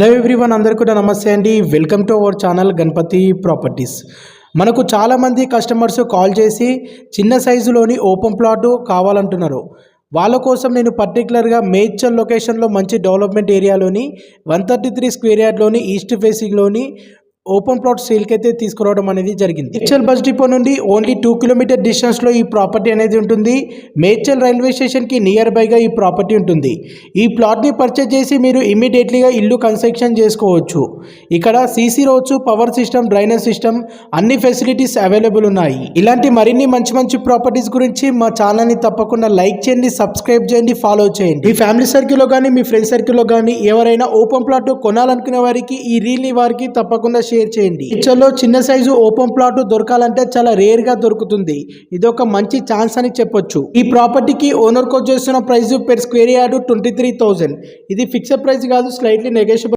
Hello everyone, అందరికీ కూడా నమస్తే అండి. Welcome to our channel Ganapathi Properties. మనకు చాలామంది కస్టమర్స్ కాల్ చేసి చిన్న సైజులోని ఓపెన్ ప్లాట్ కావాలంటున్నారు. వాళ్ళ కోసం నేను పర్టికులర్గా మేడ్చల్ లొకేషన్లో మంచి డెవలప్మెంట్ ఏరియాలోని 133 స్క్వేర్ యార్డ్లోని ఈస్ట్ ఫేసింగ్లోని ఓపెన్ ప్లాట్ సేల్కి అయితే తీసుకురావడం అనేది జరిగింది. మేడ్చల్ బస్ డిపో నుండి ఓన్లీ 2 కిలోమీటర్ డిస్టెన్స్లో ఈ ప్రాపర్టీ అనేది ఉంటుంది. మేడ్చల్ రైల్వే స్టేషన్కి నియర్ బైగా ఈ ప్రాపర్టీ ఉంటుంది. ఈ ప్లాట్ని పర్చేజ్ చేసి మీరు ఇమీడియట్లీగా ఇల్లు కన్స్ట్రక్షన్ చేసుకోవచ్చు. ఇక్కడ CC roads, power system, drainage system అన్ని ఫెసిలిటీస్ అవైలబుల్ ఉన్నాయి. ఇలాంటి మరిన్ని మంచి మంచి ప్రాపర్టీస్ గురించి మా ఛానల్ని తప్పకుండా లైక్ చేయండి, సబ్స్క్రైబ్ చేయండి, ఫాలో చేయండి. మీ ఫ్యామిలీ సర్కిల్లో కానీ మీ ఫ్రెండ్ సర్కిల్లో కానీ ఎవరైనా ఓపెన్ ప్లాట్ కొనాలనుకునే వారికి ఈ రీల్ని వారికి తప్పకుండా షేర్ చేయండి. మేడ్చల్లో చిన్న సైజు ఓపెన్ ప్లాట్ దొరకాలంటే చాలా రేర్ గా దొరుకుతుంది. ఇది ఒక మంచి ఛాన్స్ అని చెప్పొచ్చు. ఈ ప్రాపర్టీకి ఓనర్ కోట్ చేస్తున్న ప్రైస్ పెర్ స్క్వేర్ యార్డ్ 23,000. ఇది ఫిక్స్డ్ ప్రైస్ కాదు, స్లైట్లీ నెగోషియబుల్.